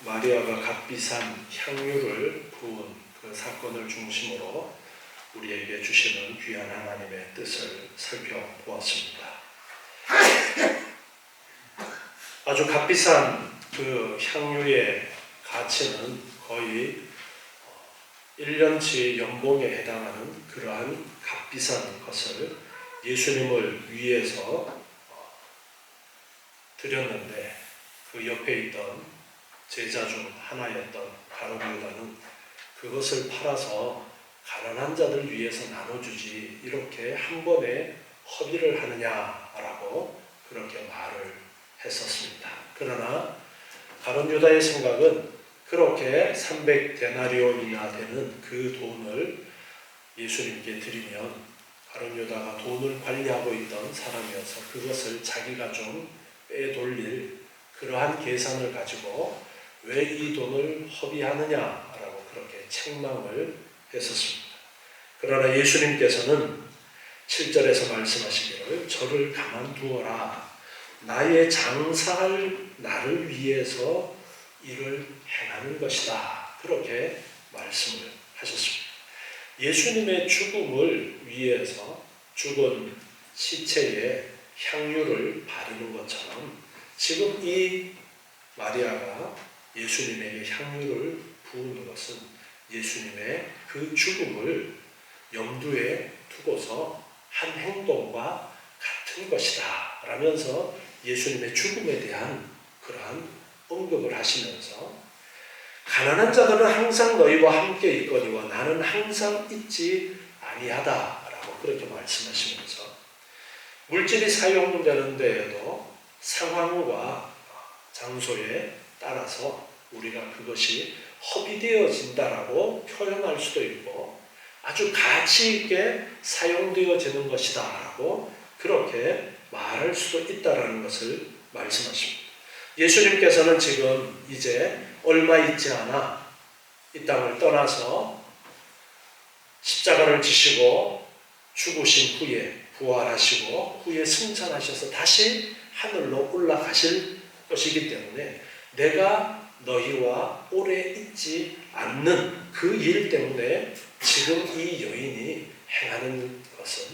마리아가 값비싼 향유를 부은 그 사건을 중심으로 우리에게 주시는 귀한 하나님의 뜻을 살펴보았습니다. 아주 값비싼 그 향유의 가치는 거의 1년치 연봉에 해당하는 그러한 값비싼 것을 예수님을 위해서 드렸는데, 그 옆에 있던 제자 중 하나였던 가룟 유다는 그것을 팔아서 가난한 자들 위해서 나눠주지 이렇게 한 번에 허비를 하느냐라고 그렇게 말을 했었습니다. 그러나 가룟 유다의 생각은 그렇게 300데나리온이나 되는 그 돈을 예수님께 드리면, 가룟 유다가 돈을 관리하고 있던 사람이어서 그것을 자기가 좀 빼돌릴 그러한 계산을 가지고 왜 이 돈을 허비하느냐라고 그렇게 책망을 했었습니다. 그러나 예수님께서는 7절에서 말씀하시기를 저를 가만두어라. 나의 장사할 나를 위해서 일을 행하는 것이다. 그렇게 말씀을 하셨습니다. 예수님의 죽음을 위해서 죽은 시체에 향유를 바르는 것처럼 지금 이 마리아가 예수님에게 향유를 부은 것은 예수님의 그 죽음을 염두에 두고서 한 행동과 같은 것이다 라면서 예수님의 죽음에 대한 그러한 언급을 하시면서, 가난한 자들은 항상 너희와 함께 있거니와 나는 항상 있지 아니하다 라고 그렇게 말씀하시면서, 물질이 사용되는 데에도 상황과 장소에 따라서 우리가 그것이 허비되어진다라고 표현할 수도 있고 아주 가치 있게 사용되어지는 것이다 라고 그렇게 말할 수도 있다라는 것을 말씀하십니다. 예수님께서는 지금 이제 얼마 있지 않아 이 땅을 떠나서 십자가를 지시고 죽으신 후에 부활하시고 후에 승천하셔서 다시 하늘로 올라가실 것이기 때문에 내가 너희와 오래 있지 않는 그 일 때문에 지금 이 여인이 행하는 것은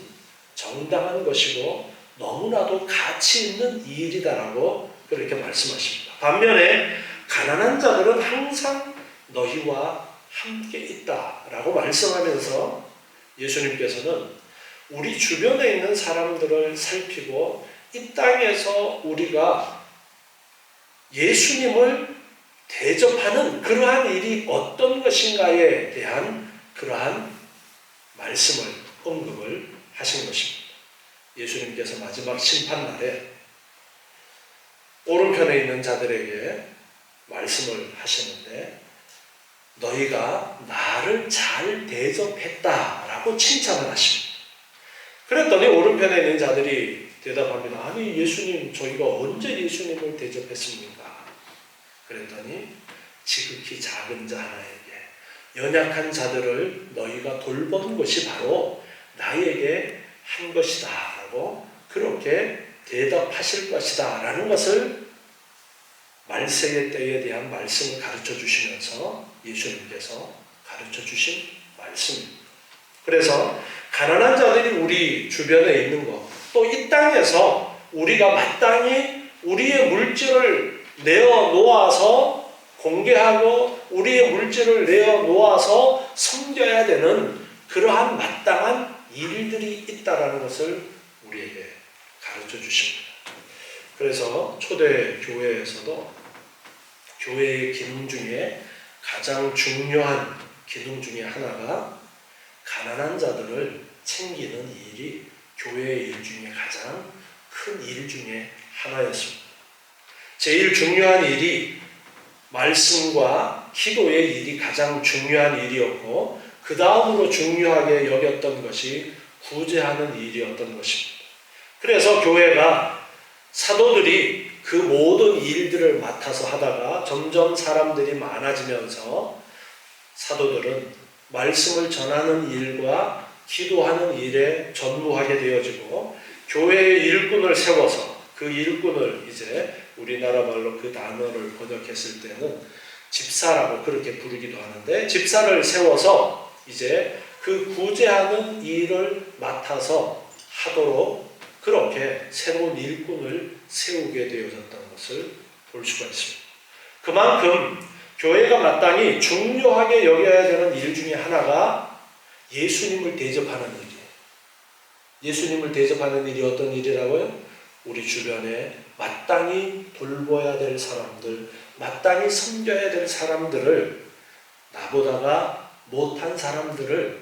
정당한 것이고 너무나도 가치 있는 일이다라고 그렇게 말씀하십니다. 반면에 가난한 자들은 항상 너희와 함께 있다라고 말씀하면서 예수님께서는 우리 주변에 있는 사람들을 살피고 이 땅에서 우리가 예수님을 대접하는 그러한 일이 어떤 것인가에 대한 그러한 말씀을 언급을 하신 것입니다. 예수님께서 마지막 심판날에 오른편에 있는 자들에게 말씀을 하시는데, 너희가 나를 잘 대접했다라고 칭찬을 하십니다. 그랬더니 오른편에 있는 자들이 대답합니다. 아니 예수님, 저희가 언제 예수님을 대접했습니까? 그랬더니 지극히 작은 자 하나에게, 연약한 자들을 너희가 돌본 것이 바로 나에게 한 것이다 라고 그렇게 대답하실 것이다 라는 것을 말세의 때에 대한 말씀을 가르쳐 주시면서 예수님께서 가르쳐 주신 말씀입니다. 그래서 가난한 자들이 우리 주변에 있는 것, 또 이 땅에서 우리가 마땅히 우리의 물질을 내어놓아서 공개하고 우리의 물질을 내어놓아서 섬겨야 되는 그러한 마땅한 일들이 있다라는 것을 우리에게 가르쳐 주십니다. 그래서 초대 교회에서도 교회의 기능 중에 가장 중요한 기능 중에 하나가 가난한 자들을 챙기는 일이 교회의 일 중에 가장 큰 일 중에 하나였습니다. 제일 중요한 일이 말씀과 기도의 일이 가장 중요한 일이었고, 그 다음으로 중요하게 여겼던 것이 구제하는 일이었던 것입니다. 그래서 교회가 사도들이 그 모든 일들을 맡아서 하다가 점점 사람들이 많아지면서 사도들은 말씀을 전하는 일과 기도하는 일에 전무하게 되어지고, 교회의 일꾼을 세워서 그 일꾼을 이제 우리나라 말로 그 단어를 번역했을 때는 집사라고 그렇게 부르기도 하는데, 집사를 세워서 이제 그 구제하는 일을 맡아서 하도록 그렇게 새로운 일꾼을 세우게 되어졌다는 것을 볼 수가 있습니다. 그만큼 교회가 마땅히 중요하게 여겨야 되는 일 중에 하나가 예수님을 대접하는 일이에요. 예수님을 대접하는 일이 어떤 일이라고요? 우리 주변에 마땅히 돌봐야 될 사람들, 마땅히 섬겨야 될 사람들을, 나보다가 못한 사람들을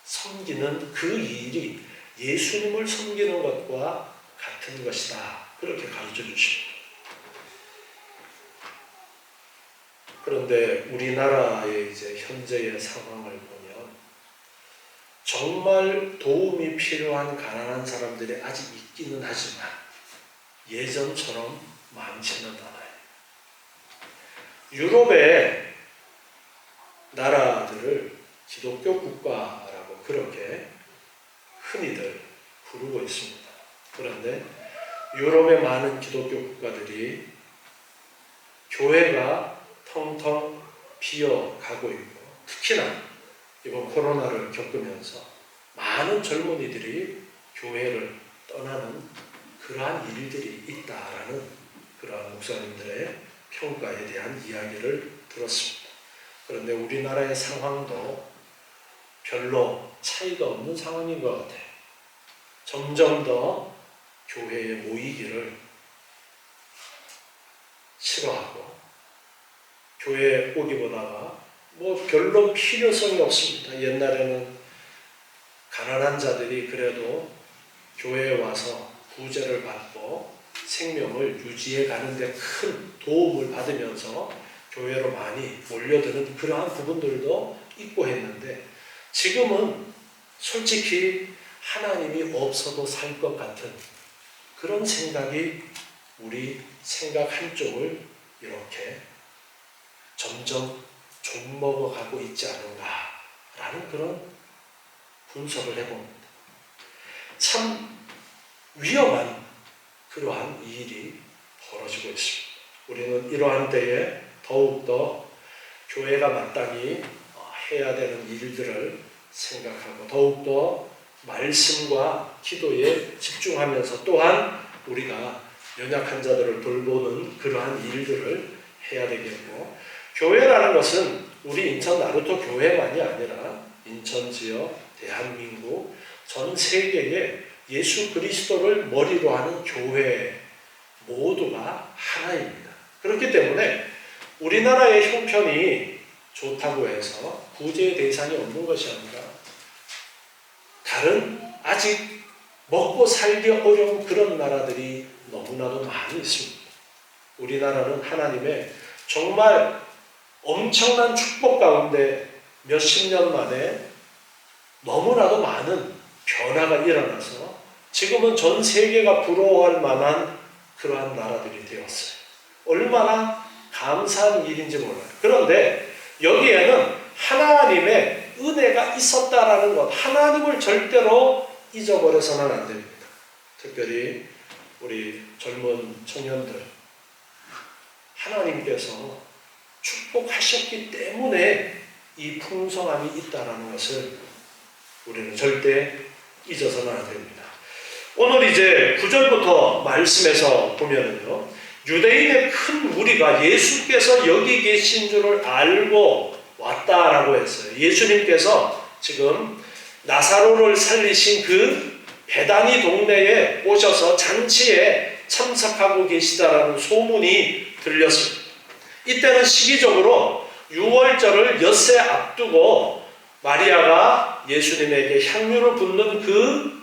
섬기는 그 일이 예수님을 섬기는 것과 같은 것이다. 그렇게 가르쳐 주십니다. 그런데 우리나라의 이제 현재의 상황을 보면 정말 도움이 필요한 가난한 사람들이 아직 있기는 하지만 예전처럼 많지는 않아요. 유럽의 나라들을 기독교 국가라고 그렇게 흔히들 부르고 있습니다. 그런데 유럽의 많은 기독교 국가들이 교회가 텅텅 비어가고 있고, 특히나 이번 코로나를 겪으면서 많은 젊은이들이 교회를 떠나는 그러한 일들이 있다라는 그러한 목사님들의 평가에 대한 이야기를 들었습니다. 그런데 우리나라의 상황도 별로 차이가 없는 상황인 것 같아요. 점점 더 교회에 모이기를 싫어하고, 교회에 오기보다가 별로 필요성이 없습니다. 옛날에는 가난한 자들이 그래도 교회에 와서 구제를 받고 생명을 유지해 가는데 큰 도움을 받으면서 교회로 많이 몰려드는 그러한 부분들도 있고 했는데, 지금은 솔직히 하나님이 없어도 살 것 같은 그런 생각이 우리 생각 한쪽을 이렇게 점점 좀먹어가고 있지 않은가라는 그런 분석을 해봅니다. 참 위험한 그러한 일이 벌어지고 있습니다. 우리는 이러한 때에 더욱더 교회가 마땅히 해야 되는 일들을 생각하고 더욱더 말씀과 기도에 집중하면서, 또한 우리가 연약한 자들을 돌보는 그러한 일들을 해야 되겠고, 교회라는 것은 우리 인천 나루터 교회만이 아니라 인천 지역, 대한민국, 전 세계에 예수 그리스도를 머리로 하는 교회 모두가 하나입니다. 그렇기 때문에 우리나라의 형편이 좋다고 해서 구제의 대상이 없는 것이 아니라 다른 아직 먹고 살기 어려운 그런 나라들이 너무나도 많이 있습니다. 우리나라는 하나님의 정말 엄청난 축복 가운데 몇십 년 만에 너무나도 많은 변화가 일어나서 지금은 전 세계가 부러워할 만한 그러한 나라들이 되었어요. 얼마나 감사한 일인지 몰라요. 그런데 여기에는 하나님의 은혜가 있었다라는 것, 하나님을 절대로 잊어버려서는 안 됩니다. 특별히 우리 젊은 청년들, 하나님께서 축복하셨기 때문에 이 풍성함이 있다라는 것을 우리는 절대 잊어서는 안 됩니다. 오늘 이제 9절부터 말씀에서 보면은요, 유대인의 큰 무리가 예수께서 여기 계신 줄을 알고 왔다라고 했어요. 예수님께서 지금 나사로를 살리신 그 베다니 동네에 오셔서 잔치에 참석하고 계시다라는 소문이 들렸습니다. 이때는 시기적으로 6월절을 엿새 앞두고 마리아가 예수님에게 향유를 붓는 그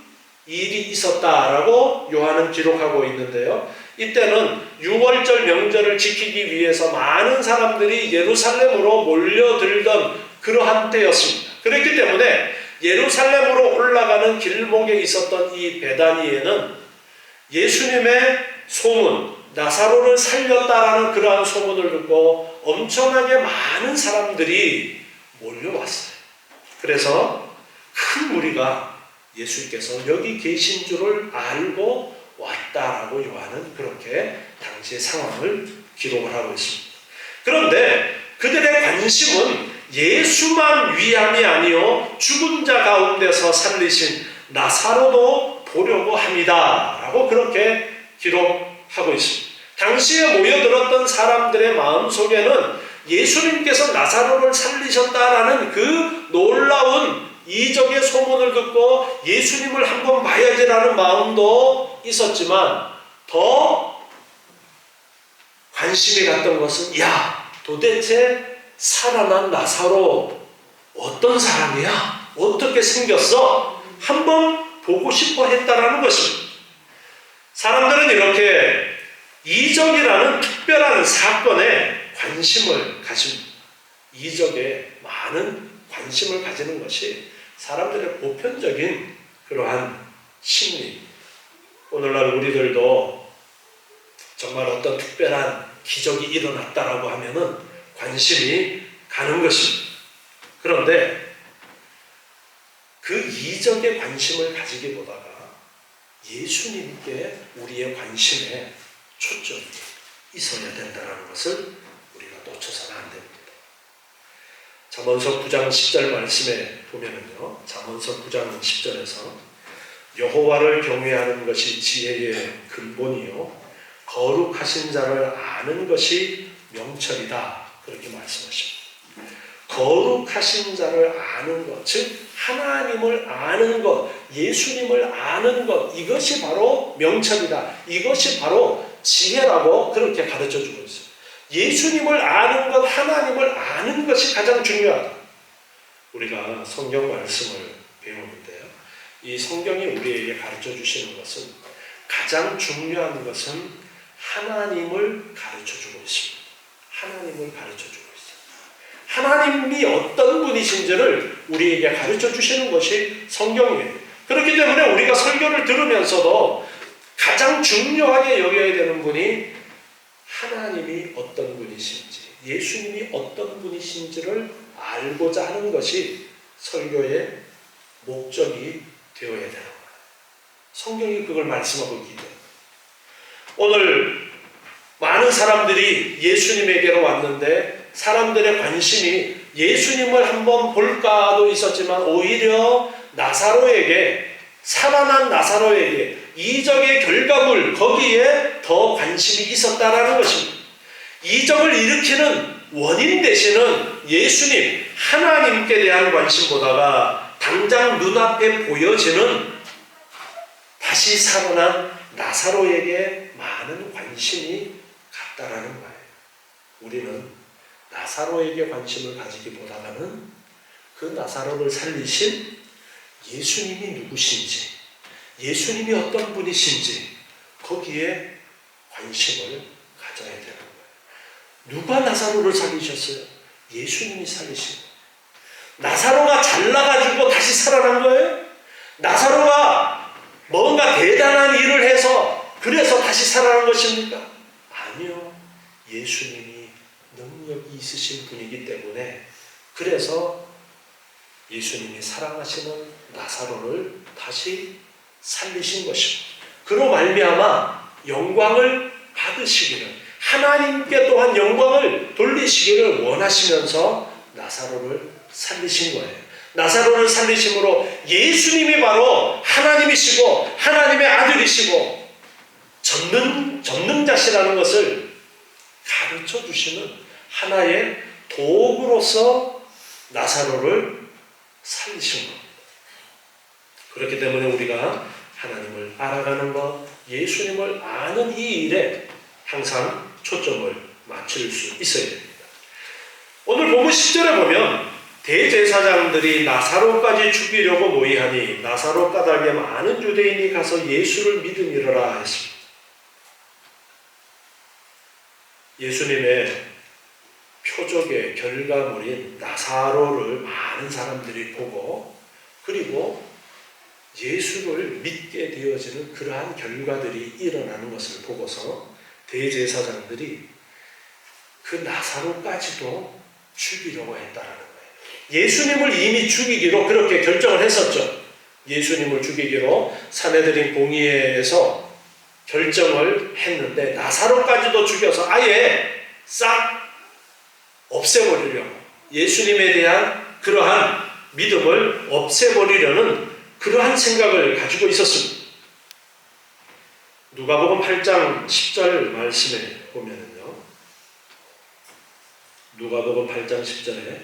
일이 있었다라고 요한은 기록하고 있는데요. 이때는 6월절 명절을 지키기 위해서 많은 사람들이 예루살렘으로 몰려들던 그러한 때였습니다. 그렇기 때문에 예루살렘으로 올라가는 길목에 있었던 이 베다니에는 예수님의 소문, 나사로를 살렸다라는 그러한 소문을 듣고 엄청나게 많은 사람들이 몰려왔어요. 그래서 큰 무리가 예수께서 여기 계신 줄을 알고 왔다라고 요한은 그렇게 당시의 상황을 기록을 하고 있습니다. 그런데 그들의 관심은 예수만 위함이 아니요 죽은 자 가운데서 살리신 나사로도 보려고 합니다 라고 그렇게 기록하고 있습니다. 당시에 모여들었던 사람들의 마음속에는 예수님께서 나사로를 살리셨다라는 그 놀라운 이적의 소문을 듣고 예수님을 한번 봐야지라는 마음도 있었지만 더 관심이 갔던 것은 도대체 살아난 나사로 어떤 사람이야? 어떻게 생겼어? 한번 보고 싶어 했다라는 것입니다. 사람들은 이렇게 이적이라는 특별한 사건에 관심을 가집니다. 이적에 많은 관심을 가지는 것이 사람들의 보편적인 그러한 심리. 오늘날 우리들도 정말 어떤 특별한 기적이 일어났다라고 하면은 관심이 가는 것입니다. 그런데 그 이적에 관심을 가지기보다가 예수님께 우리의 관심에 초점이 있어야 된다는 것을 우리가 놓쳐서는 안 됩니다. 잠언서 9장 10절 말씀에 보면은요, 잠언서 9장 10절에서 여호와를 경외하는 것이 지혜의 근본이요 거룩하신 자를 아는 것이 명철이다 그렇게 말씀하십니다. 거룩하신 자를 아는 것, 즉 하나님을 아는 것, 예수님을 아는 것, 이것이 바로 명철이다. 이것이 바로 지혜라고 그렇게 가르쳐주고 있어요. 예수님을 아는 것, 하나님을 아는 것이 가장 중요하다. 우리가 성경 말씀을 배우는데요, 이 성경이 우리에게 가르쳐주시는 것은 가장 중요한 것은 하나님을 가르쳐주고 있습니다. 하나님을 가르쳐주고 있습니다. 하나님이 어떤 분이신지를 우리에게 가르쳐 주시는 것이 성경이에요. 그렇기 때문에 우리가 설교를 들으면서도 가장 중요하게 여겨야 되는 분이 하나님이 어떤 분이신지, 예수님이 어떤 분이신지를 알고자 하는 것이 설교의 목적이 되어야 되는 거예요. 성경이 그걸 말씀하고 있기 때문에 오늘 많은 사람들이 예수님에게로 왔는데 사람들의 관심이 예수님을 한번 볼까도 있었지만 오히려 나사로에게, 살아난 나사로에게 이적의 결과물, 거기에 더 관심이 있었다라는 것입니다. 이적을 일으키는 원인 되시는 예수님, 하나님께 대한 관심보다가 당장 눈앞에 보여지는 다시 살아난 나사로에게 많은 관심이 갔다라는 거예요. 우리는 나사로에게 관심을 가지기보다는 그 나사로를 살리신 예수님이 누구신지, 예수님이 어떤 분이신지 거기에 관심을 가져야 되는 거예요. 누가 나사로를 살리셨어요? 예수님이 살리신 거예요. 나사로가 잘나가지고 다시 살아난 거예요? 나사로가 뭔가 대단한 일을 해서 그래서 다시 살아난 것입니까? 아니요. 예수님이 능력이 있으신 분이기 때문에 그래서 예수님이 사랑하시는 나사로를 다시 살리신 것입니다. 그로 말미암아 영광을 받으시기를, 하나님께 또한 영광을 돌리시기를 원하시면서 나사로를 살리신 거예요. 나사로를 살리심으로 예수님이 바로 하나님이시고 하나님의 아들이시고 전능자시라는 것을 가르쳐 주시는 하나의 도구로서 나사로를 살리신 겁니다. 그렇기 때문에 우리가 하나님을 알아가는 것, 예수님을 아는 이 일에 항상 초점을 맞출 수 있어야 됩니다. 오늘 본문 10절에 보면 대제사장들이 나사로까지 죽이려고 모의하니 나사로 까닭에 많은 유대인이 가서 예수를 믿으니라 했습니다. 예수님의 표적의 결과물인 나사로를 많은 사람들이 보고 그리고 예수를 믿게 되어지는 그러한 결과들이 일어나는 것을 보고서 대제사장들이 그 나사로까지도 죽이려고 했다라는 거예요. 예수님을 이미 죽이기로 그렇게 결정을 했었죠. 예수님을 죽이기로 산헤드린 공의회에서 결정을 했는데 나사로까지도 죽여서 아예 싹 없애버리려고, 예수님에 대한 그러한 믿음을 없애버리려는 그러한 생각을 가지고 있었습니다. 누가복음 8장 10절 말씀에 보면은요, 누가복음 8장 10절에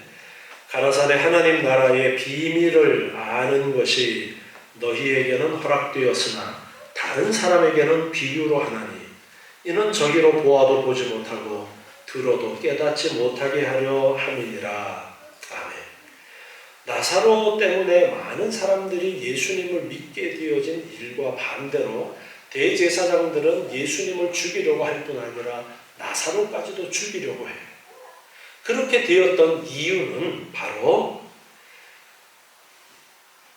가라사대 하나님 나라의 비밀을 아는 것이 너희에게는 허락되었으나 다른 사람에게는 비유로 하나니 이는 저기로 보아도 보지 못하고 들어도 깨닫지 못하게 하려 함이니라. 아멘. 나사로 때문에 많은 사람들이 예수님을 믿게 되어진 일과 반대로 대제사장들은 예수님을 죽이려고 할 뿐 아니라 나사로까지도 죽이려고 해요. 그렇게 되었던 이유는 바로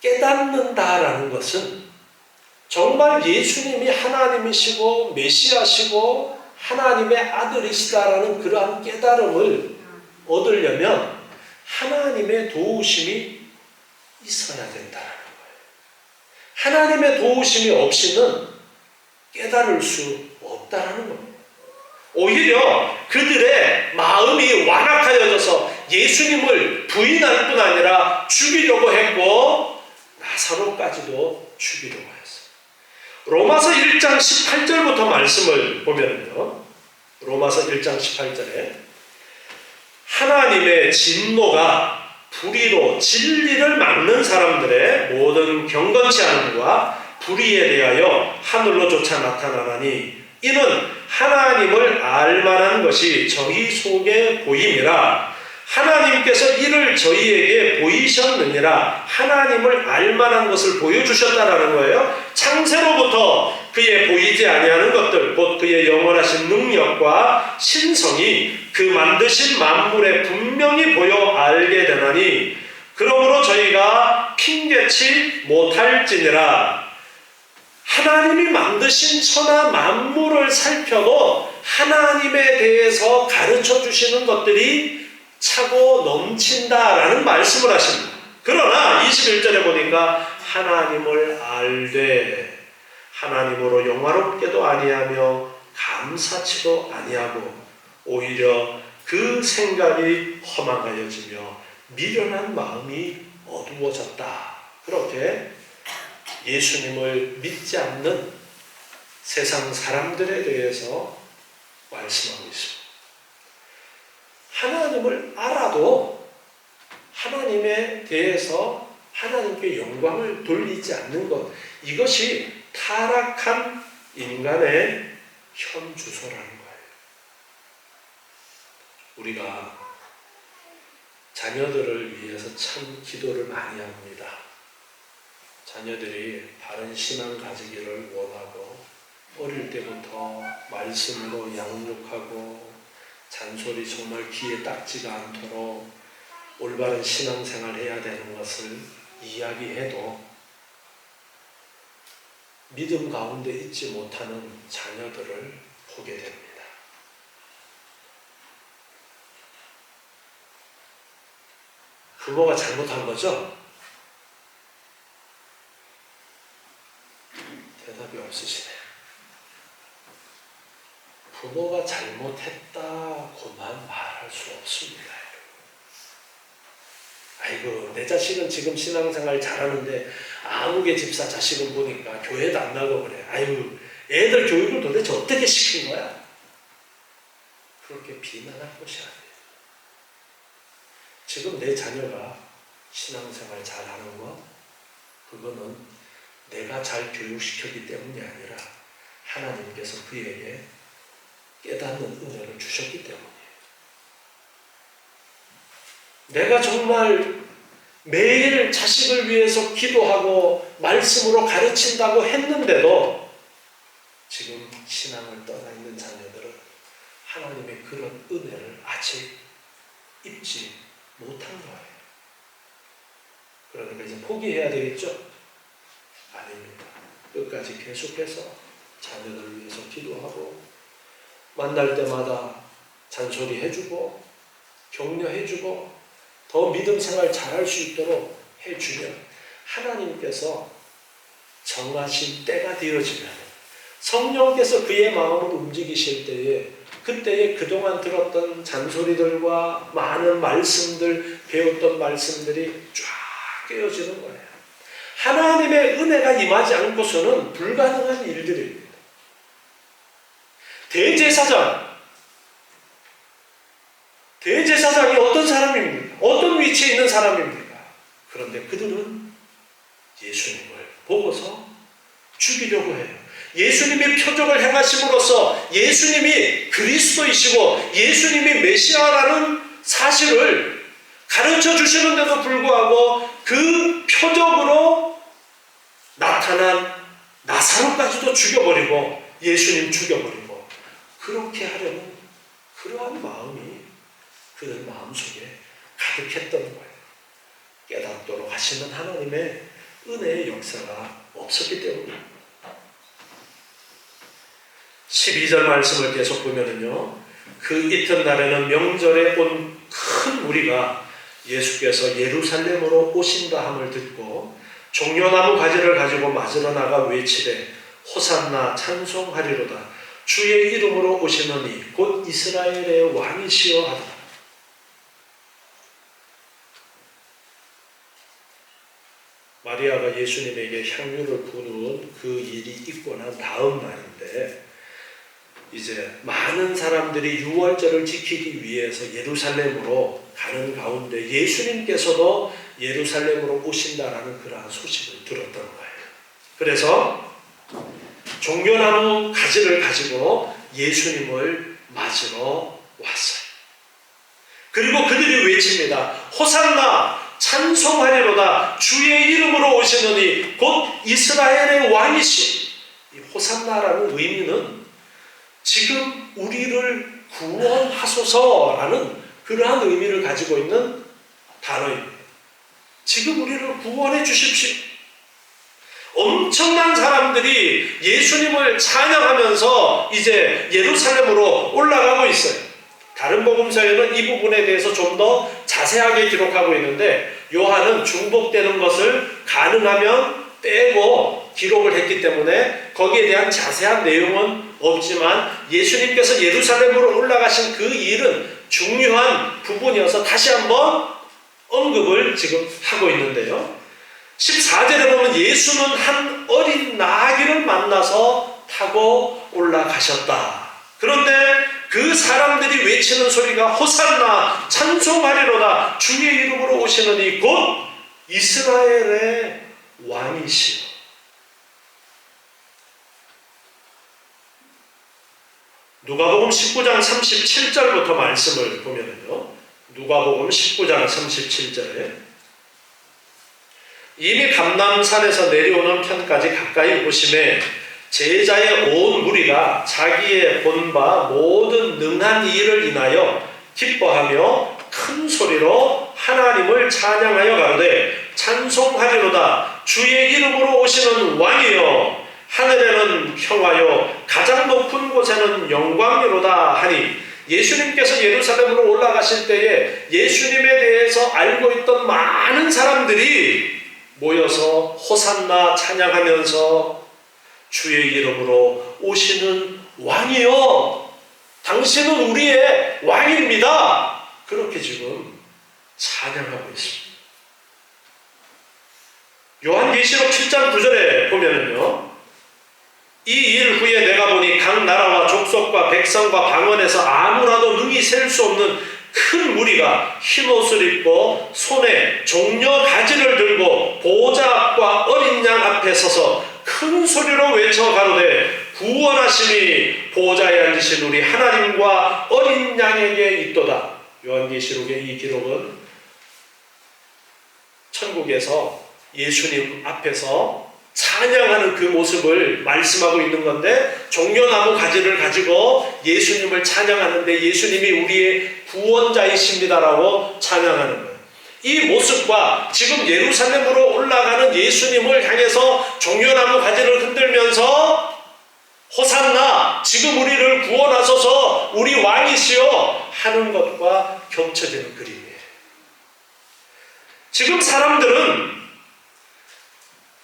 깨닫는다라는 것은 정말 예수님이 하나님이시고 메시아시고 하나님의 아들이시다라는 그러한 깨달음을 얻으려면 하나님의 도우심이 있어야 된다는 거예요. 하나님의 도우심이 없이는 깨달을 수 없다는 겁니다. 오히려 그들의 마음이 완악하여져서 예수님을 부인할 뿐 아니라 죽이려고 했고 나사로까지도 죽이려고 했어요. 로마서 1장 18절부터 말씀을 보면요, 로마서 1장 18절에 하나님의 진노가 불의로 진리를 막는 사람들의 모든 경건치 않음과 불의에 대하여 하늘로조차 나타나나니 이는 하나님을 알만한 것이 저희 속에 보임이라. 하나님께서 이를 저희에게 보이셨느니라. 하나님을 알만한 것을 보여주셨다라는 거예요. 창세로부터 그의 보이지 아니하는 것들, 곧 그의 영원하신 능력과 신성이 그 만드신 만물에 분명히 보여 알게 되나니 그러므로 저희가 핑계치 못할지니라. 하나님이 만드신 천하 만물을 살펴도 하나님에 대해서 가르쳐 주시는 것들이 차고 넘친다라는 말씀을 하십니다. 그러나 21절에 보니까 하나님을 알되 하나님으로 영화롭게도 아니하며 감사치도 아니하고 오히려 그 생각이 허망하여지며 미련한 마음이 어두워졌다. 그렇게 예수님을 믿지 않는 세상 사람들에 대해서 말씀하고 있습니다. 하나님을 알아도 하나님에 대해서 하나님께 영광을 돌리지 않는 것, 이것이 타락한 인간의 현주소라는 거예요. 우리가 자녀들을 위해서 참 기도를 많이 합니다. 자녀들이 바른 신앙 가지기를 원하고 어릴 때부터 말씀으로 양육하고 잔소리 정말 귀에 딱지가 않도록 올바른 신앙생활 해야 되는 것을 이야기해도 믿음 가운데 있지 못하는 자녀들을 보게 됩니다. 부모가 잘못한 거죠? 대답이 없으시네. 부모가 잘못했다고만 말할 수 없습니다. 아이고, 내 자식은 지금 신앙생활 잘하는데 아무개 집사 자식은 보니까 교회도 안 나고 그래. 아유, 애들 교육을 도대체 어떻게 시킨 거야? 그렇게 비난할 것이 아니에요. 지금 내 자녀가 신앙생활 잘하는 거, 그거는 내가 잘 교육시켰기 때문이 아니라 하나님께서 그에게 깨닫는 은혜를 주셨기 때문이에요. 내가 정말 매일 자식을 위해서 기도하고 말씀으로 가르친다고 했는데도 지금 신앙을 떠나 있는 자녀들은 하나님의 그런 은혜를 아직 입지 못한 거예요. 그러니까 이제 포기해야 되겠죠? 아닙니다. 끝까지 계속해서 자녀들을 위해서 기도하고 만날 때마다 잔소리 해주고 격려해주고 더 믿음 생활 잘할 수 있도록 해주면 하나님께서 정하신 때가 되어지면 성령께서 그의 마음을 움직이실 때에 그때에 그동안 들었던 잔소리들과 많은 말씀들, 배웠던 말씀들이 쫙 깨어지는 거예요. 하나님의 은혜가 임하지 않고서는 불가능한 일들입니다. 대제사장이 어떤 사람입니까? 어떤 위치에 있는 사람입니까? 그런데 그들은 예수님을 보고서 죽이려고 해요. 예수님이 표적을 행하심으로써 예수님이 그리스도이시고 예수님이 메시아라는 사실을 가르쳐 주시는데도 불구하고 그 표적으로 나타난 나사로까지도 죽여버리고 예수님 죽여버리고 그렇게 하려는 그러한 마음이 그들 마음속에 가득했던 거예요. 깨닫도록 하시는 하나님의 은혜의 역사가 없었기 때문입니다. 12절 말씀을 계속 보면은요, 그 이튿날에는 명절에 온 큰 무리가 예수께서 예루살렘으로 오신다 함을 듣고 종려나무 가지를 가지고 맞으러 나가 외치되 호산나 찬송하리로다 주의 이름으로 오시노니 곧 이스라엘의 왕이시여 하더라. 마리아가 예수님에게 향유를 부은 그 일이 있고 난 다음 날인데 이제 많은 사람들이 유월절을 지키기 위해서 예루살렘으로 가는 가운데 예수님께서도 예루살렘으로 오신다라는 그러한 소식을 들었던 거예요. 그래서 종려나무 가지를 가지고 예수님을 맞으러 왔어요. 그리고 그들이 외칩니다. 호산나 찬송하리로다 주의 이름으로 오시느니 곧 이스라엘의 왕이시. 이 호산나라는 의미는 지금 우리를 구원하소서라는 그러한 의미를 가지고 있는 단어입니다. 지금 우리를 구원해 주십시오. 엄청난 사람들이 예수님을 찬양하면서 이제 예루살렘으로 올라가고 있어요. 다른 복음서에는 이 부분에 대해서 좀 더 자세하게 기록하고 있는데 요한은 중복되는 것을 가능하면 빼고 기록을 했기 때문에 거기에 대한 자세한 내용은 없지만 예수님께서 예루살렘으로 올라가신 그 일은 중요한 부분이어서 다시 한번 언급을 지금 하고 있는데요. 14절에 보면 예수는 한 어린 나귀를 만나서 타고 올라가셨다. 그런데 그 사람들이 외치는 소리가 호산나 찬송하리로다 주의 이름으로 오시느니 곧 이스라엘의 왕이시여. 누가복음 19장 37절부터 말씀을 보면요. 누가복음 19장 37절에 이미 감람산에서 내려오는 편까지 가까이 오심에 제자의 온 무리가 자기의 본 바 모든 능한 일을 인하여 기뻐하며 큰 소리로 하나님을 찬양하여 가로되 찬송하리로다 주의 이름으로 오시는 왕이여 하늘에는 평화요 가장 높은 곳에는 영광이로다 하니 예수님께서 예루살렘으로 올라가실 때에 예수님에 대해서 알고 있던 많은 사람들이 모여서 호산나 찬양하면서 주의 이름으로 오시는 왕이여 당신은 우리의 왕입니다. 그렇게 지금 찬양하고 있습니다. 요한계시록 7장 9절에 보면은요. 이 일 후에 내가 보니 각 나라와 족속과 백성과 방언에서 아무라도 능히 셀 수 없는 큰 무리가 흰옷을 입고 손에 종려 가지를 들고 보호자 앞과 어린 양 앞에 서서 큰 소리로 외쳐 가로되 구원하심이 보호자에 앉으신 우리 하나님과 어린 양에게 있도다. 요한계시록의 이 기록은 천국에서 예수님 앞에서 찬양하는 그 모습을 말씀하고 있는 건데 종려나무 가지를 가지고 예수님을 찬양하는데 예수님이 우리의 구원자이십니다라고 찬양하는 거예요. 이 모습과 지금 예루살렘으로 올라가는 예수님을 향해서 종려나무 가지를 흔들면서 호산나 지금 우리를 구원하소서 우리 왕이시여 하는 것과 겹쳐지는 그림이에요. 지금 사람들은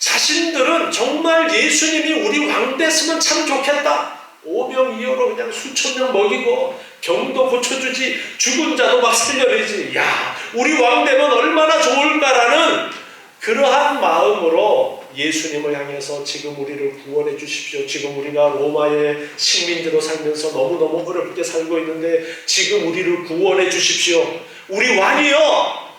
자신들은 정말 예수님이 우리 왕 됐으면 참 좋겠다. 오명이어로 그냥 수천 명 먹이고 병도 고쳐주지, 죽은 자도 막 살려내지. 야, 우리 왕 되면 얼마나 좋을까라는 그러한 마음으로 예수님을 향해서 지금 우리를 구원해 주십시오. 지금 우리가 로마의 식민지로 살면서 너무너무 어렵게 살고 있는데 지금 우리를 구원해 주십시오. 우리 왕이요.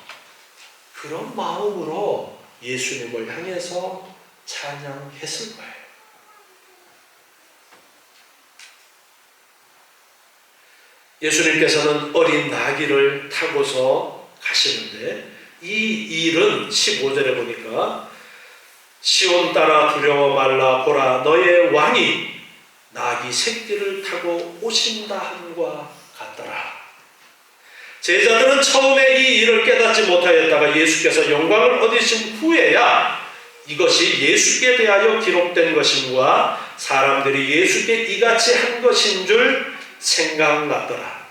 그런 마음으로 예수님을 향해서 찬양했을 거예요. 예수님께서는 어린 나귀를 타고서 가시는데 이 일은 15절에 보니까 시온 따라 두려워 말라 보라 너의 왕이 나귀 새끼를 타고 오신다 함과 같더라. 제자들은 처음에 이 일을 깨닫지 못하였다가 예수께서 영광을 얻으신 후에야 이것이 예수께 대하여 기록된 것임과 사람들이 예수께 이같이 한 것인 줄 생각났더라.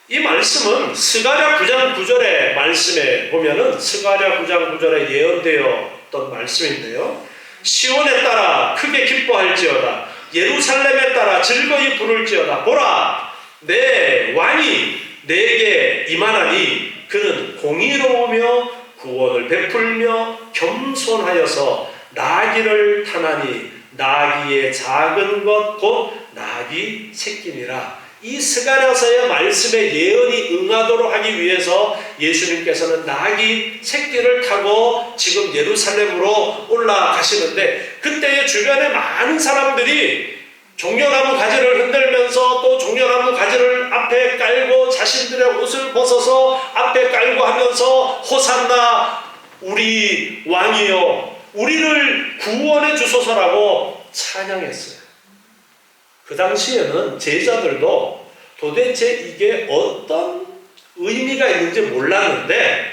이 말씀은 스가랴 9장 9절의 말씀에 보면은 스가랴 9장 9절에 예언되었던 말씀인데요. 시온에 따라 크게 기뻐할지어다. 예루살렘에 따라 즐거이 부를지어다. 보라, 내 왕이 내게 임하나니 그는 공의로우며 구원을 베풀며 겸손하여서 나귀를 타나니 나귀의 작은 것 곧 나귀 새끼니라. 이 스가랴서의 말씀에 예언이 응하도록 하기 위해서 예수님께서는 나귀 새끼를 타고 지금 예루살렘으로 올라가시는데 그때의 주변에 많은 사람들이 종려나무 가지를 흔들면서 또 종려나무 가지를 앞에 깔고 자신들의 옷을 벗어서 앞에 깔고 하면서 호산나 우리 왕이여 우리를 구원해 주소서라고 찬양했어요. 그 당시에는 제자들도 도대체 이게 어떤 의미가 있는지 몰랐는데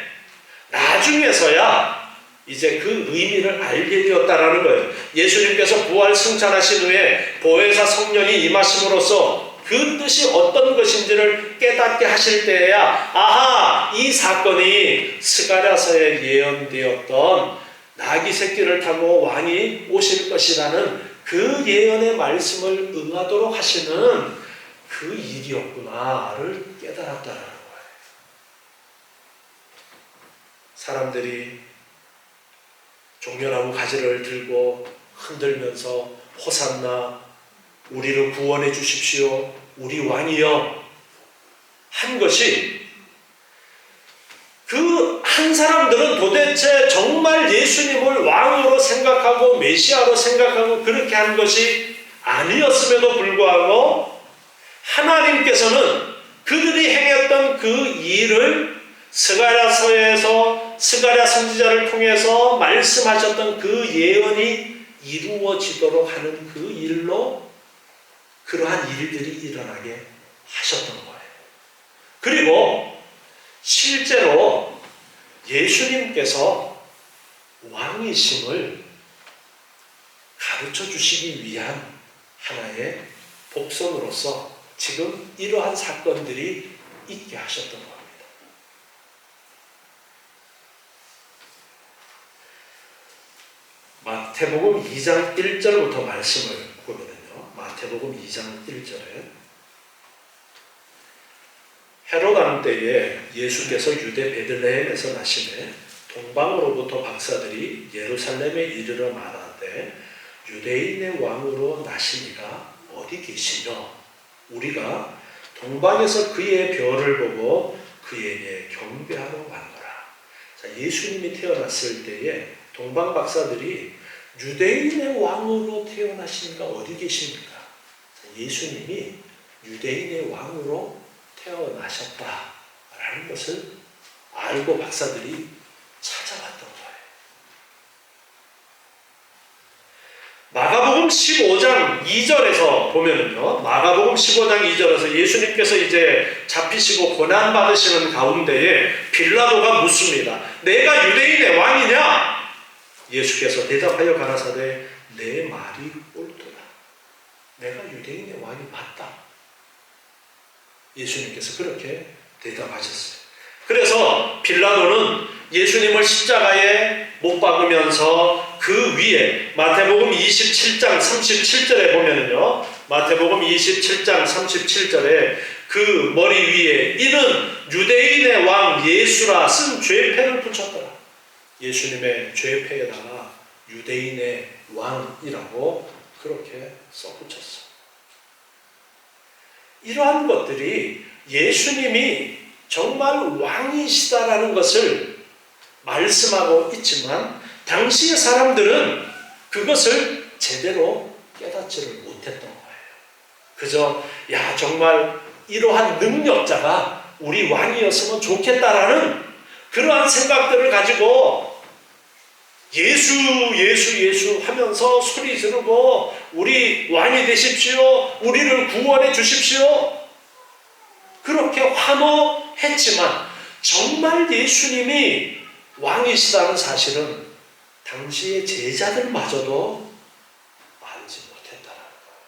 나중에서야 이제 그 의미를 알게 되었다라는 거예요. 예수님께서 부활 승천하신 후에 보혜사 성령이 임하심으로써 그 뜻이 어떤 것인지를 깨닫게 하실 때에야 아하, 이 사건이 스가랴서에 예언되었던 나귀 새끼를 타고 왕이 오실 것이라는 그 예언의 말씀을 응하도록 하시는 그 일이었구나를 깨달았다라는 거예요. 사람들이 종려나무 가지를 들고 흔들면서 호산나 우리를 구원해 주십시오. 우리 왕이여 한 것이 그 한 사람들은 도대체 정말 예수님을 왕으로 생각하고 메시아로 생각하고 그렇게 한 것이 아니었음에도 불구하고 하나님께서는 그들이 행했던 그 일을 스가랴서에서 스가랴 선지자를 통해서 말씀하셨던 그 예언이 이루어지도록 하는 그 일로 그러한 일들이 일어나게 하셨던 거예요. 그리고 실제로 예수님께서 왕이심을 가르쳐 주시기 위한 하나의 복선으로서 지금 이러한 사건들이 있게 하셨던 겁니다. 마태복음 2장 1절부터 말씀을 보면요. 마태복음 2장 1절에 헤롯 왕 때에 예수께서 유대 베들레헴에서 나시매 동방으로부터 박사들이 예루살렘에 이르러 말하되 유대인의 왕으로 나시니가 어디 계시며 우리가 동방에서 그의 별을 보고 그에게 경배하러 왔노라. 자, 예수님이 태어났을 때에 동방 박사들이 유대인의 왕으로 태어나시니까 어디 계십니까? 자, 예수님이 유대인의 왕으로 태어나셨다라는 것을 알고 박사들이 찾아왔던 거예요. 마가복음 15장 2절에서 보면은요, 마가복음 15장 2절에서 예수님께서 이제 잡히시고 고난받으시는 가운데에 빌라도가 묻습니다. 내가 유대인의 왕이냐? 예수께서 대답하여 가라사대 내 말이 옳도다. 내가 유대인의 왕이 맞다. 예수님께서 그렇게 대답하셨어요. 그래서 빌라도는 예수님을 십자가에 못 박으면서 그 위에 마태복음 27장 37절에 보면은요, 마태복음 27장 37절에 그 머리 위에 이는 유대인의 왕 예수라 쓴 죄패를 붙였더라. 예수님의 죄패에다가 유대인의 왕이라고 그렇게 써붙였어. 이러한 것들이 예수님이 정말 왕이시다라는 것을 말씀하고 있지만 당시의 사람들은 그것을 제대로 깨닫지를 못했던 거예요. 그저 야 정말 이러한 능력자가 우리 왕이었으면 좋겠다라는 그러한 생각들을 가지고 예수 예수 예수 하면서 소리 지르고 우리 왕이 되십시오. 우리를 구원해 주십시오. 그렇게 환호했지만 정말 예수님이 왕이시다는 사실은 당시의 제자들마저도 알지 못했다는 거예요.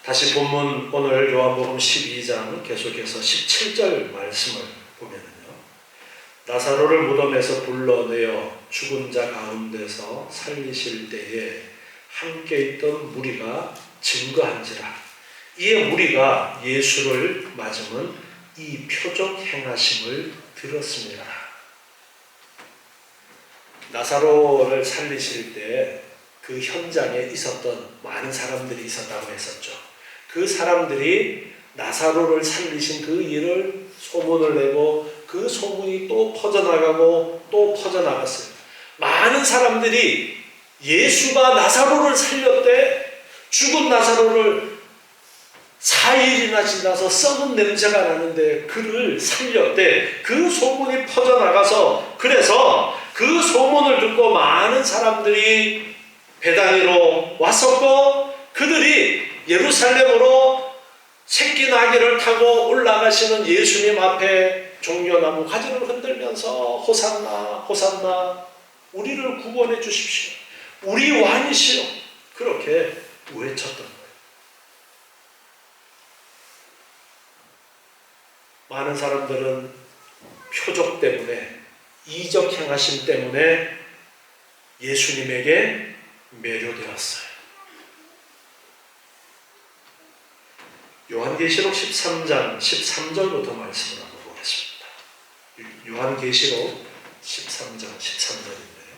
다시 본문 오늘 요한복음 12장 계속해서 17절 말씀을 보면은요. 나사로를 무덤에서 불러내어 죽은 자 가운데서 살리실 때에 함께 있던 무리가 증거한지라. 이에 무리가 예수를 맞으면 이 표적 행하심을 들었습니다. 나사로를 살리실 때 그 현장에 있었던 많은 사람들이 있었다고 했었죠. 그 사람들이 나사로를 살리신 그 일을 소문을 내고 그 소문이 또 퍼져나가고 또 퍼져나갔어요. 많은 사람들이 예수가 나사로를 살렸대. 죽은 나사로를 4일이나 지나서 썩은 냄새가 나는데 그를 살렸대. 그 소문이 퍼져나가서 그래서 그 소문을 듣고 많은 사람들이 베다니로 왔었고 그들이 예루살렘으로 새끼 나귀를 타고 올라가시는 예수님 앞에 종려나무 가지를 흔들면서 호산나 호산나 우리를 구원해 주십시오. 우리 왕이시여. 그렇게 외쳤던 거예요. 많은 사람들은 표적 때문에 이적 행하심 때문에 예수님에게 매료되었어요. 요한계시록 13장 13절부터 말씀을 한번 보겠습니다. 요한계시록 13장 13절인데요.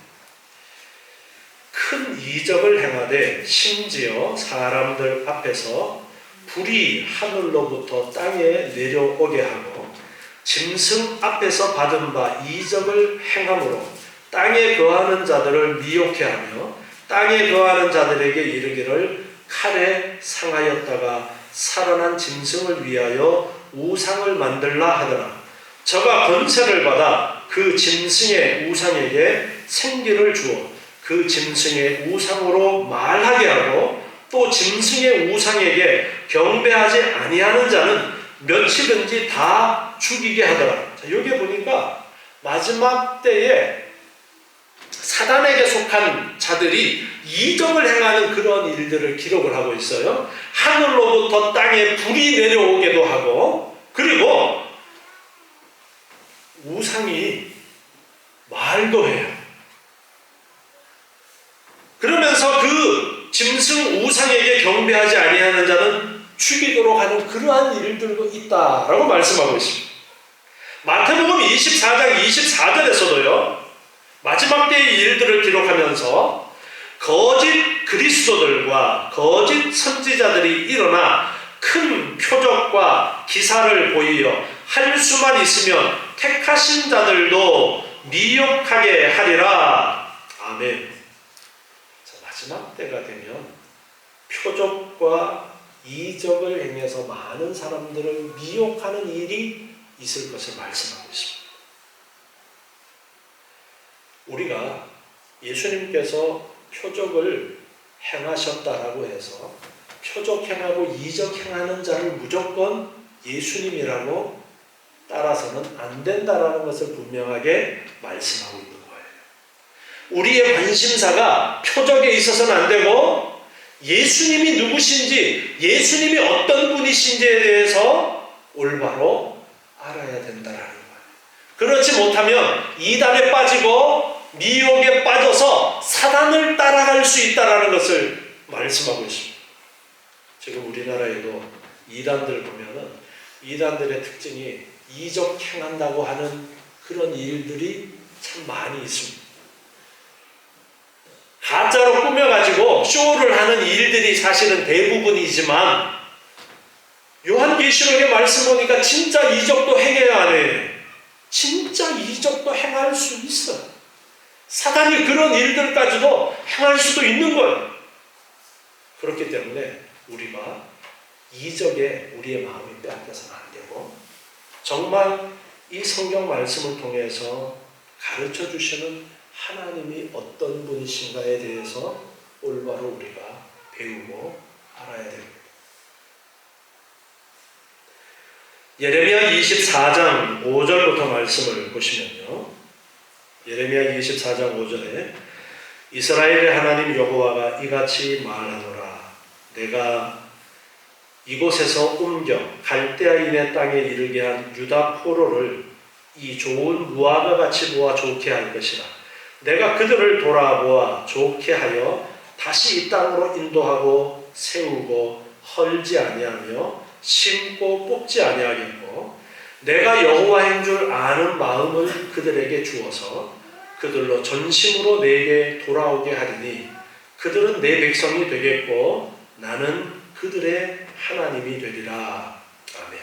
큰 이적을 행하되 심지어 사람들 앞에서 불이 하늘로부터 땅에 내려오게 하고 짐승 앞에서 받은 바 이적을 행함으로 땅에 거하는 자들을 미혹해 하며 땅에 거하는 자들에게 이르기를 칼에 상하였다가 살아난 짐승을 위하여 우상을 만들라 하더라. 저가 권세를 받아 그 짐승의 우상에게 생기를 주어 그 짐승의 우상으로 말하게 하고 또 짐승의 우상에게 경배하지 아니하는 자는 몇이든지 다 죽이게 하더라. 자, 여기 보니까 마지막 때에 사단에게 속한 자들이 이적을 행하는 그런 일들을 기록을 하고 있어요. 하늘로부터 땅에 불이 내려오기도 하고 그리고 우상이 말도 해요. 그러면서 그 짐승 우상에게 경배하지 아니하는 자는 죽이도록 하는 그러한 일들도 있다라고 말씀하고 있습니다. 마태복음 24장 24절에서도요. 마지막 때의 일들을 기록하면서 거짓 그리스도들과 거짓 선지자들이 일어나 큰 표적과 기사를 보이어 할 수만 있으면 택하신 자들도 미혹하게 하리라. 아멘. 자, 마지막 때가 되면 표적과 이적을 행해서 많은 사람들을 미혹하는 일이 있을 것을 말씀하고 있습니다. 우리가 예수님께서 표적을 행하셨다라고 해서 표적 행하고 이적 행하는 자를 무조건 예수님이라고 따라서는 안 된다라는 것을 분명하게 말씀하고 있는 거예요. 우리의 관심사가 표적에 있어서는 안 되고 예수님이 누구신지 예수님이 어떤 분이신지에 대해서 올바로 알아야 된다라는 거예요. 그렇지 못하면 이단에 빠지고 미혹에 빠져서 사단을 따라갈 수 있다라는 것을 말씀하고 있습니다. 지금 우리나라에도 이단들 보면은 이단들의 특징이 이적 행한다고 하는 그런 일들이 참 많이 있습니다. 가짜로 꾸며가지고 쇼를 하는 일들이 사실은 대부분이지만 요한계시록의 말씀 보니까 진짜 이적도 행해야 하네. 진짜 이적도 행할 수 있어요. 사단이 그런 일들까지도 행할 수도 있는 거예요. 그렇기 때문에 우리가 이적에 우리의 마음이 빼앗겨서는 안 되고 정말 이 성경 말씀을 통해서 가르쳐 주시는 하나님이 어떤 분이신가에 대해서 올바로 우리가 배우고 알아야 됩니다. 예레미야 24장 5절부터 말씀을 보시면요. 예레미야 24장 5절에 이스라엘의 하나님 여호와가 이같이 말하노라. 내가 이곳에서 옮겨 갈대아인의 땅에 이르게 한 유다 포로를 이 좋은 무화과 같이 모아 좋게 할 것이라. 내가 그들을 돌아보아 좋게 하여 다시 이 땅으로 인도하고 세우고 헐지 아니하며 심고 뽑지 아니하겠고 내가 여호와인 줄 아는 마음을 그들에게 주어서 그들로 전심으로 내게 돌아오게 하리니 그들은 내 백성이 되겠고 나는 그들의 하나님이 되리라. 아멘.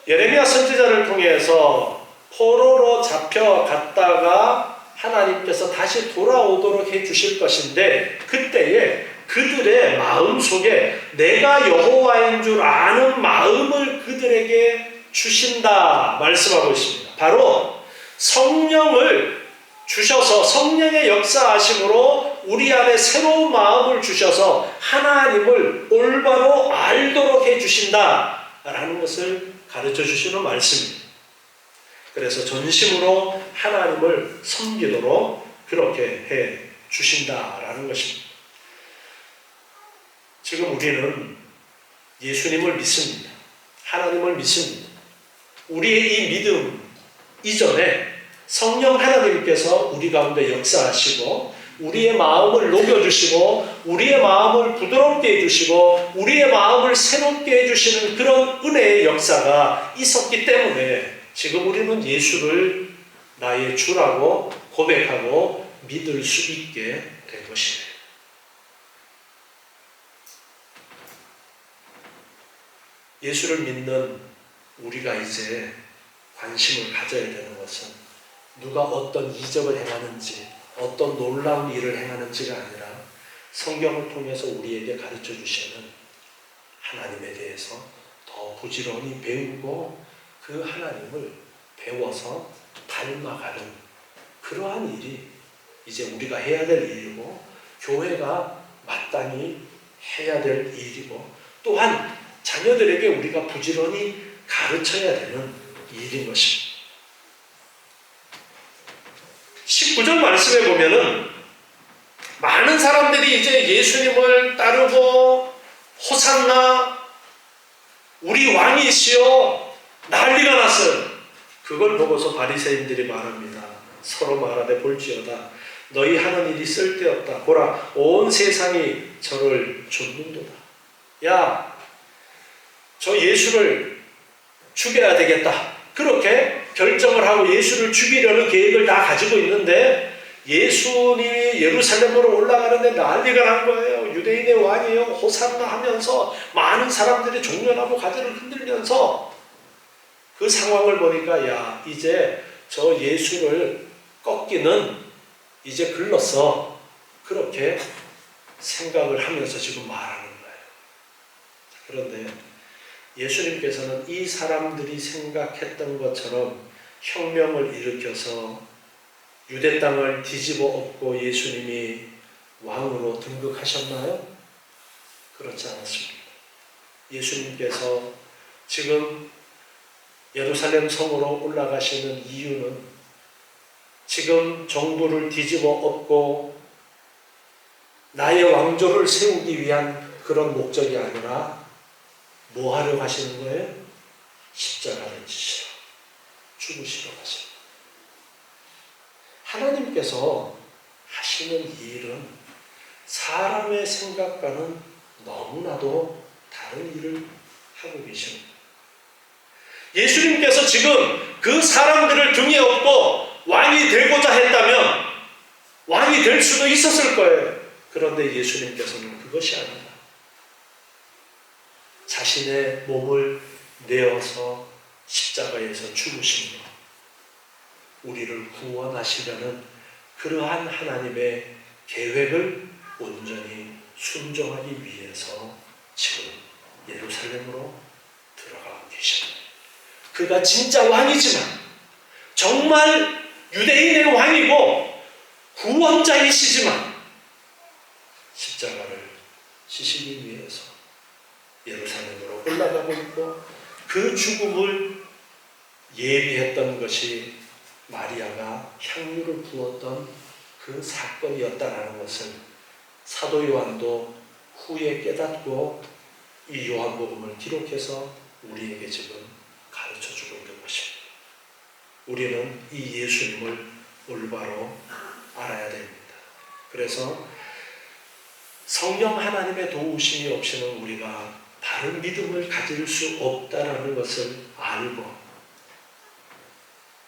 예레미야 선지자를 통해서 포로로 잡혀갔다가 하나님께서 다시 돌아오도록 해주실 것인데 그때에 그들의 마음속에 내가 여호와인 줄 아는 마음을 그들에게 주신다 말씀하고 있습니다. 바로 성령을 주셔서 성령의 역사하심으로 우리 안에 새로운 마음을 주셔서 하나님을 올바로 알도록 해주신다라는 것을 가르쳐 주시는 말씀입니다. 그래서 전심으로 하나님을 섬기도록 그렇게 해 주신다라는 것입니다. 지금 우리는 예수님을 믿습니다. 하나님을 믿습니다. 우리의 이 믿음 이전에 성령 하나님께서 우리 가운데 역사하시고 우리의 마음을 녹여주시고 우리의 마음을 부드럽게 해주시고 우리의 마음을 새롭게 해주시는 그런 은혜의 역사가 있었기 때문에 지금 우리는 예수를 나의 주라고 고백하고 믿을 수 있게 된 것이에요. 예수를 믿는 우리가 이제 관심을 가져야 되는 것은 누가 어떤 이적을 행하는지 어떤 놀라운 일을 행하는지가 아니라 성경을 통해서 우리에게 가르쳐 주시는 하나님에 대해서 더 부지런히 배우고 그 하나님을 배워서 닮아가는 그러한 일이 이제 우리가 해야 될 일이고 교회가 마땅히 해야 될 일이고 또한 자녀들에게 우리가 부지런히 가르쳐야 되는 일인 것입니다. 19절 말씀에 보면은 많은 사람들이 이제 예수님을 따르고 호산나 우리 왕이시여 난리가 났어요. 그걸 보고서 바리새인들이 말합니다. 서로 말하되 볼지어다 너희 하는 일이 쓸데없다. 보라 온 세상이 저를 쫓는도다. 야, 저 예수를 죽여야 되겠다. 그렇게 결정을 하고 예수를 죽이려는 계획을 다 가지고 있는데 예수님이 예루살렘으로 올라가는데 난리가 난 거예요. 유대인의 왕이에요. 호산나 하면서 많은 사람들이 종려나무 가지를 흔들면서 그 상황을 보니까 야 이제 저 예수를 꺾기는 이제 글렀어. 그렇게 생각을 하면서 지금 말하는 거예요. 그런데 예수님께서는 이 사람들이 생각했던 것처럼 혁명을 일으켜서 유대 땅을 뒤집어 엎고 예수님이 왕으로 등극하셨나요? 그렇지 않았습니다. 예수님께서 지금 예루살렘 성으로 올라가시는 이유는 지금 정부를 뒤집어 엎고 나의 왕조를 세우기 위한 그런 목적이 아니라 뭐 하려고 하시는 거예요? 십자가를 지시라 죽으시러 가십니다. 하나님께서 하시는 이 일은 사람의 생각과는 너무나도 다른 일을 하고 계십니다. 예수님께서 지금 그 사람들을 등에 업고 왕이 되고자 했다면 왕이 될 수도 있었을 거예요. 그런데 예수님께서는 그것이 아니라 자신의 몸을 내어서 십자가에서 죽으시며 우리를 구원하시려는 그러한 하나님의 계획을 온전히 순종하기 위해서 지금 예루살렘으로 들어가고 계십니다. 그가 진짜 왕이지만 정말 유대인의 왕이고 구원자이시지만 십자가를 지시기 위해서 예루살렘으로 올라가고 있고 그 죽음을 예비했던 것이 마리아가 향유를 부었던 그 사건이었다라는 것을 사도 요한도 후에 깨닫고 이 요한복음을 기록해서 우리에게 지금 가르쳐주고 있는 것입니다. 우리는 이 예수님을 올바로 알아야 됩니다. 그래서 성령 하나님의 도우심이 없이는 우리가 바른 믿음을 가질 수 없다라는 것을 알고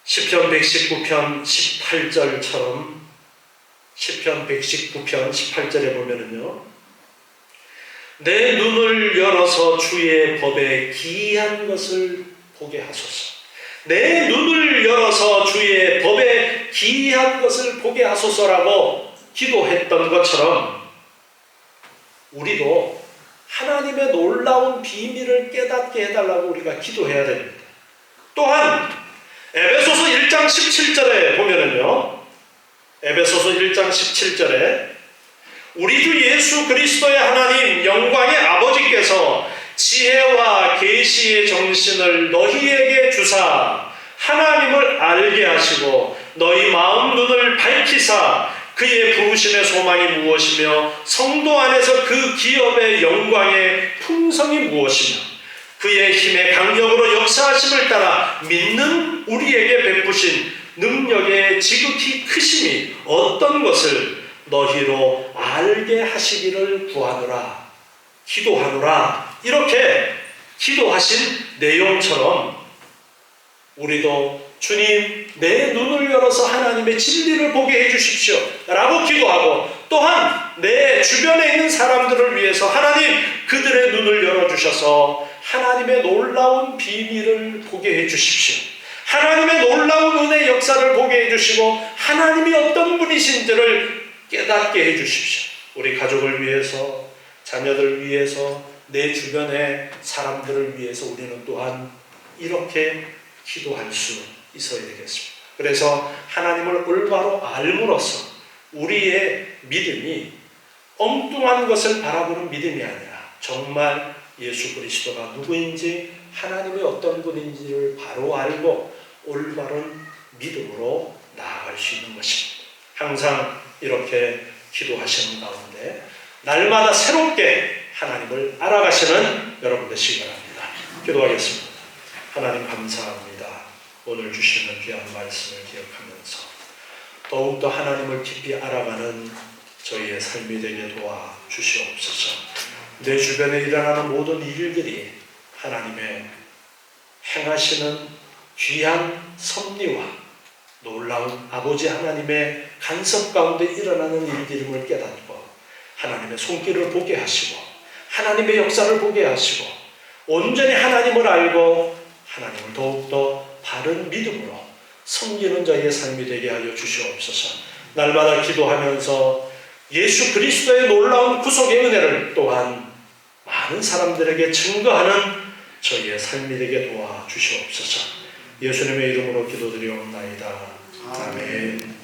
시편 119편 18절처럼 시편 119편 18절에 보면은요, 내 눈을 열어서 주의 법에 기이한 것을 보게 하소서. 내 눈을 열어서 주의 법에 기이한 것을 보게 하소서라고 기도했던 것처럼 우리도 하나님의 놀라운 비밀을 깨닫게 해달라고 우리가 기도해야 됩니다. 또한 에베소서 1장 17절에 보면은요, 에베소서 1장 17절에 우리 주 예수 그리스도의 하나님 영광의 아버지께서 지혜와 계시의 정신을 너희에게 주사 하나님을 알게 하시고 너희 마음 눈을 밝히사 그의 부르심의 소망이 무엇이며 성도 안에서 그 기업의 영광의 풍성이 무엇이며 그의 힘의 강력으로 역사하심을 따라 믿는 우리에게 베푸신 능력의 지극히 크심이 어떤 것을 너희로 알게 하시기를 구하노라 기도하노라. 이렇게 기도하신 내용처럼 우리도 주님 내 눈을 열어서 하나님의 진리를 보게 해주십시오 라고 기도하고, 또한 내 주변에 있는 사람들을 위해서 하나님 그들의 눈을 열어주셔서 하나님의 놀라운 비밀을 보게 해주십시오. 하나님의 놀라운 은혜 역사를 보게 해주시고 하나님이 어떤 분이신지를 깨닫게 해주십시오. 우리 가족을 위해서, 자녀들 위해서, 내 주변의 사람들을 위해서 우리는 또한 이렇게 기도할 수 있어야 되겠습니다. 그래서 하나님을 올바로 알므로써 우리의 믿음이 엉뚱한 것을 바라보는 믿음이 아니라 정말 예수 그리스도가 누구인지 하나님의 어떤 분인지를 바로 알고 올바른 믿음으로 나아갈 수 있는 것입니다. 항상 이렇게 기도하시는 가운데 날마다 새롭게 하나님을 알아가시는 여러분 되시기 바랍니다. 기도하겠습니다. 하나님 감사합니다. 오늘 주시는 귀한 말씀을 기억하면서 더욱더 하나님을 깊이 알아가는 저희의 삶이 되게 도와 주시옵소서. 내 주변에 일어나는 모든 일들이 하나님의 행하시는 귀한 섭리와 놀라운 아버지 하나님의 간섭 가운데 일어나는 일들임을 깨닫고 하나님의 손길을 보게 하시고 하나님의 역사를 보게 하시고 온전히 하나님을 알고 하나님을 더욱더 바른 믿음으로 섬기는 저희의 삶이 되게 하여 주시옵소서. 날마다 기도하면서 예수 그리스도의 놀라운 구속의 은혜를 또한 많은 사람들에게 증거하는 저희의 삶이 되게 도와 주시옵소서. 예수님의 이름으로 기도드리옵나이다. 아멘.